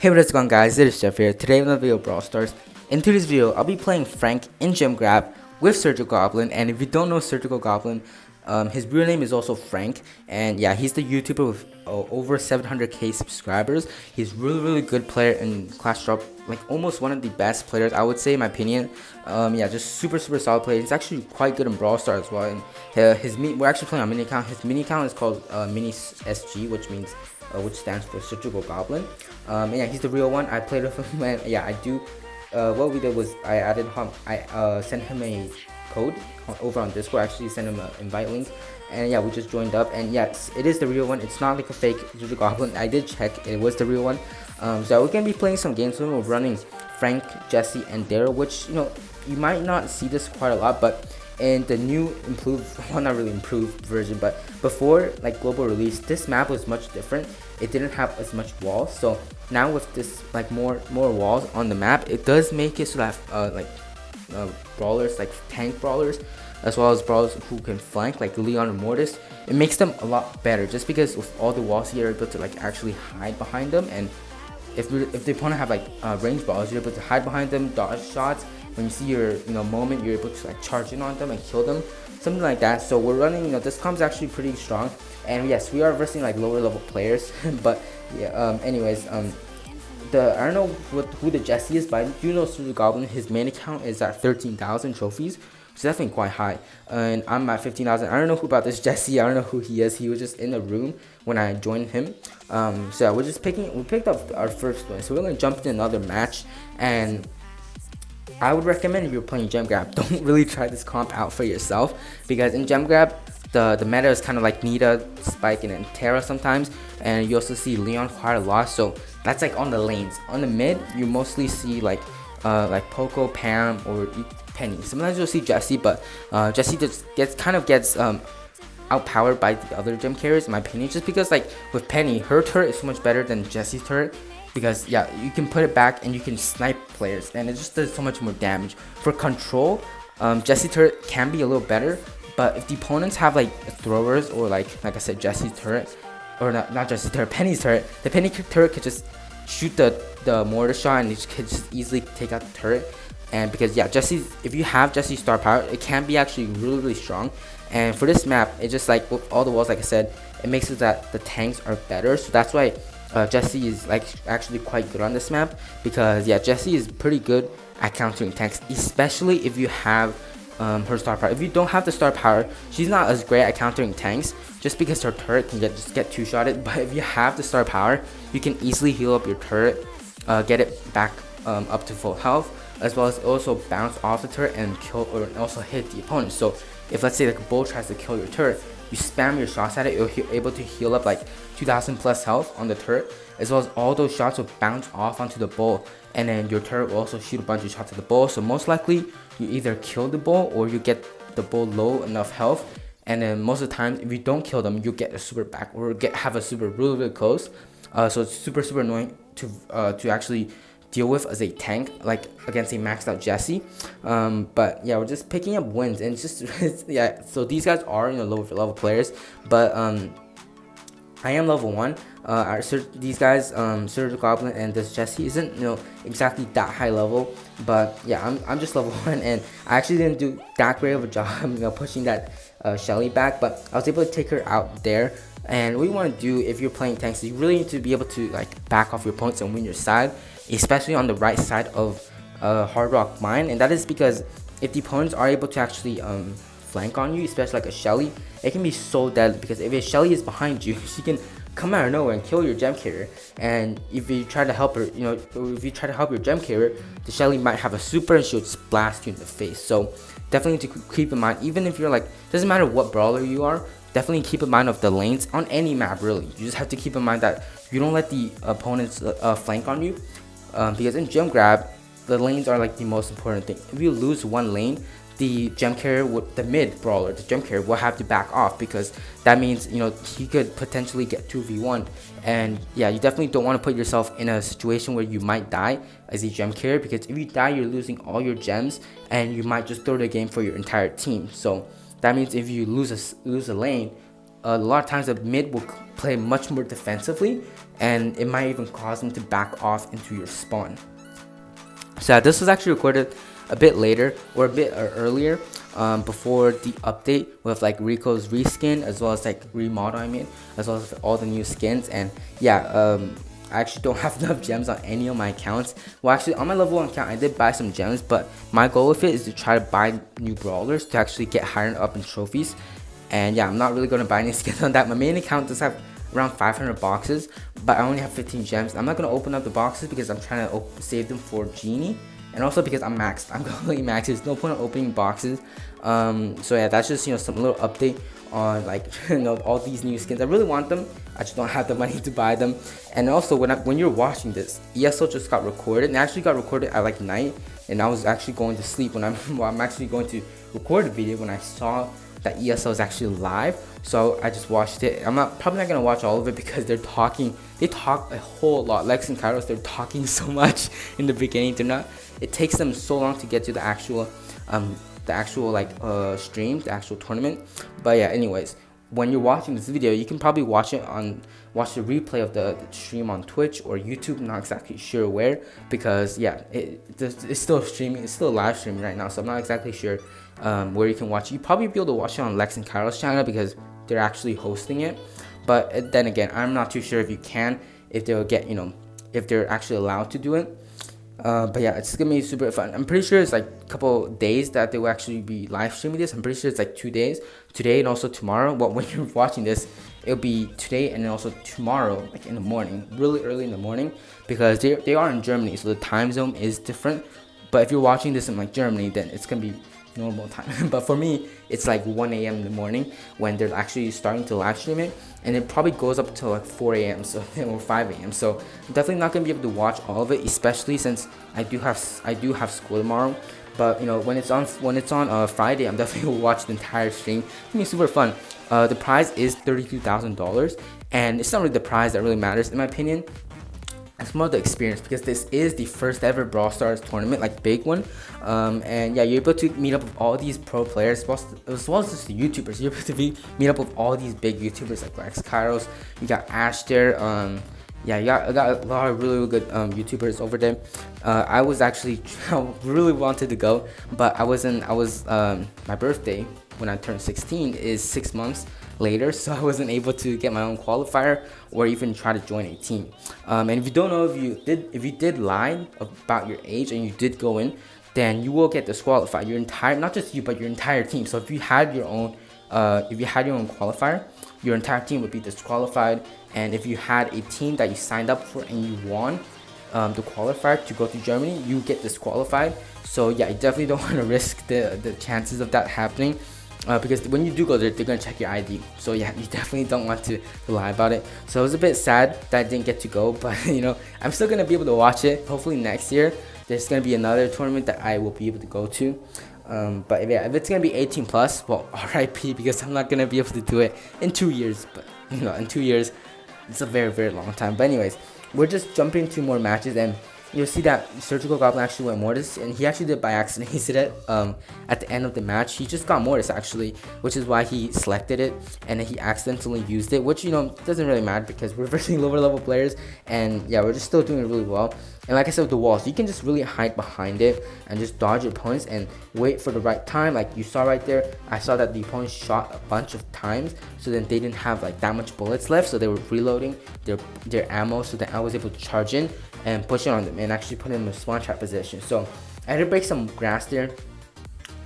Hey, what is going on, guys? It is Jeff here. Today in the video Brawl Stars. In today's video, I'll be playing Frank in Gem Grab with Surgical Goblin. And if you don't know Surgical Goblin, his real name is also Frank. And yeah, he's the YouTuber with over 700k subscribers. He's really good player in Clash Drop, like almost one of the best players, I would say, in my opinion. Yeah, just super solid player. He's actually quite good in Brawl Stars as well. And we're actually playing on mini account. His mini account is called Mini SG, which stands for Surgical Goblin. And yeah, he's the real one. I played with him, and yeah, I do. What we did was I added him. I sent him a code over on Discord. I actually sent him an invite link, and yeah, we just joined up. And yes, it is the real one. It's not like a fake Surgical Goblin. I did check; it was the real one. So we're gonna be playing some games with him. We're running Frank, Jesse, and Daryl, which you might not see this quite a lot, but in the new improved, well, not really improved version, but before like global release, this map was much different. It didn't have as much walls, so now with this like more walls on the map, it does make it so that brawlers, like tank brawlers, as well as brawlers who can flank like Leon and Mortis, it makes them a lot better, just because with all the walls you're able to like actually hide behind them. And if the opponent have like range balls, you're able to hide behind them, dodge shots. When you see your moment, you're able to like charge in on them and kill them, something like that. So we're running, this comp's actually pretty strong, and yes, we are versing like lower level players. But yeah, I don't know who the Jesse is, but I do know Surgical Goblin. His main account is at 13,000 trophies, which is definitely quite high, and I'm at 15,000. I don't know who about this Jesse. I don't know who he is. He was just in the room when I joined him. So yeah, we picked up our first one. So we're gonna jump into another match, and I would recommend, if you're playing Gem Grab, don't really try this comp out for yourself, because in Gem Grab, the meta is kind of like Nita, Spike, and then Terra sometimes, and you also see Leon quite a lot. So that's like on the lanes. On the mid, you mostly see like Poco, Pam, or Penny. Sometimes you'll see Jesse, but Jesse just gets outpowered by the other gem carriers, in my opinion, just because like with Penny, her turret is so much better than Jesse's turret, because yeah, you can put it back and you can snipe players, and it just does so much more damage. For control, Jesse's turret can be a little better, but if the opponents have like throwers, or like I said, Jesse's turret, or not Jesse's turret, Penny's turret, the Penny turret could just shoot the mortar shot, and it could just easily take out the turret. And because yeah, if you have Jesse's star power, it can be actually really strong. And for this map, it's just like with all the walls, like I said, it makes it that the tanks are better. So that's why Jesse is like actually quite good on this map, because yeah, Jesse is pretty good at countering tanks, especially if you have her star power. If you don't have the star power, she's not as great at countering tanks, just because her turret can just get two-shotted. But if you have the star power, you can easily heal up your turret, get it back up to full health, as well as also bounce off the turret and kill, or also hit the opponent. So if, let's say, like a bull tries to kill your turret, you spam your shots at it, you're able to heal up like 2,000 plus health on the turret, as well as all those shots will bounce off onto the bull, and then your turret will also shoot a bunch of shots at the bull. So most likely you either kill the bull, or you get the bull low enough health, and then most of the time, if you don't kill them, you get a super back, or have a super really close. So it's super annoying to actually deal with as a tank, like against a maxed out Jesse. But yeah, we're just picking up wins, and yeah, so these guys are lower level players, but I am level 1. These guys, Surgical Goblin and this Jesse, isn't exactly that high level, but yeah, I'm just level 1, and I actually didn't do that great of a job pushing that Shelly back, but I was able to take her out there. And what you want to do if you're playing tanks is you really need to be able to like back off your opponents and win your side, especially on the right side of Hard Rock Mine. And that is because if the opponents are able to actually flank on you, especially like a Shelly, it can be so deadly, because if a Shelly is behind you, she can come out of nowhere and kill your gem carrier. And if you try to help her, if you try to help your gem carrier, the Shelly might have a super and she'll just blast you in the face. So definitely to keep in mind, even if you're like, doesn't matter what brawler you are, definitely keep in mind of the lanes on any map. Really, you just have to keep in mind that you don't let the opponents flank on you, because in Gem Grab, the lanes are like the most important thing. If you lose one lane, the gem carrier the mid brawler, the gem carrier will have to back off, because that means he could potentially get 2v1. And yeah, you definitely don't want to put yourself in a situation where you might die as a gem carrier, because if you die, you're losing all your gems, and you might just throw the game for your entire team. So that means if you lose a lane, a lot of times the mid will play much more defensively, and it might even cause them to back off into your spawn. So yeah, this was actually recorded a bit later, or a bit earlier, before the update with like Rico's reskin, as well as like remodel, as well as all the new skins. And yeah, I actually don't have enough gems on any of my accounts. Well, actually on my level 1 account I did buy some gems, but my goal with it is to try to buy new brawlers to actually get higher up in trophies. And yeah, I'm not really going to buy any skins on that. My main account does have around 500 boxes, but I only have 15 gems. I'm not going to open up the boxes because I'm trying to save them for Genie, and also because I'm maxed. I'm completely maxed. There's no point in opening boxes. So yeah, that's just, you know, some little update on like, you know, all these new skins. I really want them, I just don't have the money to buy them. And also when you're watching this, ESO just got recorded, and it actually got recorded at like night, and I was actually going to sleep when I'm actually going to record the video when I saw that ESO is actually live. So I just watched it. I'm probably not gonna watch all of it because they talk a whole lot. Lex and Kairos, they're talking so much in the beginning. It takes them so long to get to the actual stream, the actual tournament. But yeah, anyways, when you're watching this video, you can probably watch the replay of the stream on Twitch or YouTube. I'm not exactly sure where, because yeah, it's still streaming, it's still live streaming right now, so I'm not exactly sure where you can watch it. You probably be able to watch it on Lex and Kairos channel because they're actually hosting it. But then again, I'm not too sure if you can, if they'll get, you know, if they're actually allowed to do it. But yeah, it's gonna be super fun. I'm pretty sure it's like a couple days that they will actually be live streaming this. I'm pretty sure it's like 2 days, today and also tomorrow. Well, when you're watching this, it'll be today and then also tomorrow, like in the morning, really early in the morning, because they are in Germany, so the time zone is different. But if you're watching this in like Germany, then it's gonna be normal time. But for me, it's like 1 a.m. in the morning when they're actually starting to live stream it, and it probably goes up to like 4 a.m. so or 5 a.m. so I'm definitely not gonna be able to watch all of it, especially since I do have school tomorrow. But you know, when it's on Friday, I'm definitely gonna watch the entire stream. It's gonna be super fun. The prize is $32,000, and it's not really the prize that really matters in my opinion. It's more the experience, because this is the first ever Brawl Stars tournament, like big one. And yeah, you're able to meet up with all these pro players, as well as just the YouTubers. You're able to meet up with all these big YouTubers like Lex, Kairos. You got Ash there. Yeah, I got a lot of really good YouTubers over there. I was actually, I really wanted to go, but my birthday when I turned 16 is 6 months later, so I wasn't able to get my own qualifier or even try to join a team. And if you don't know, if you did lie about your age and you did go in, then you will get disqualified. Your entire, not just you, but your entire team. So if you had your own qualifier, your entire team would be disqualified. And if you had a team that you signed up for and you won the qualifier to go to Germany, you get disqualified. So yeah, you definitely don't want to risk the chances of that happening. Because when you do go there, they're going to check your ID. So yeah, you definitely don't want to lie about it. So it was a bit sad that I didn't get to go, but you know, I'm still going to be able to watch it. Hopefully next year, there's going to be another tournament that I will be able to go to. But yeah, if it's going to be 18 plus, well, RIP, because I'm not going to be able to do it in 2 years. But you know, in 2 years, it's a very, very long time. But anyways, we're just jumping into more matches, and you'll see that Surgical Goblin actually went Mortis, and he actually did by accident. He said it at the end of the match. He just got Mortis actually, which is why he selected it, and then he accidentally used it, which, you know, doesn't really matter because we're versing lower level players, and yeah, we're just still doing it really well. And like I said with the walls, you can just really hide behind it and just dodge your opponents and wait for the right time. Like you saw right there, I saw that the opponents shot a bunch of times, so then they didn't have like that much bullets left, so they were reloading their ammo, so then I was able to charge in and push it on them and actually put them in a spawn trap position. So I had to break some grass there.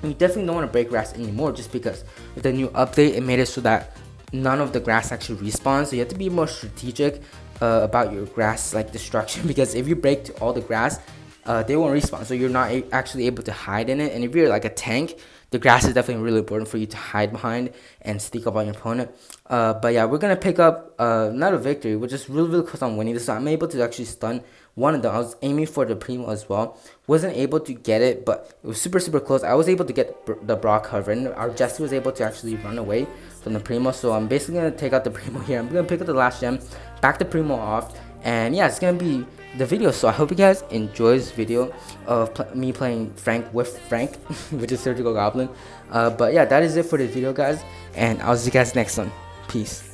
And you definitely don't want to break grass anymore, just because with the new update, it made it so that none of the grass actually respawns. So you have to be more strategic about your grass like destruction, because if you break all the grass, they won't respawn, so you're not actually able to hide in it. And if you're like a tank, the grass is definitely really important for you to hide behind and sneak up on your opponent. But yeah, we're gonna pick up not a victory, we're just really close on winning this. So I'm able to actually stun one of them. I was aiming for the Primo as well, wasn't able to get it, but it was super close. I was able to get the Brock cover, and our Jesse was able to actually run away from the Primo. So I'm basically gonna take out the Primo here. I'm gonna pick up the last gem, back the Primo off, and yeah, it's gonna be the video. So I hope you guys enjoy this video of me playing Frank with Frank, which is Surgical Goblin. But yeah, that is it for the video, guys, and I'll see you guys next one. Peace.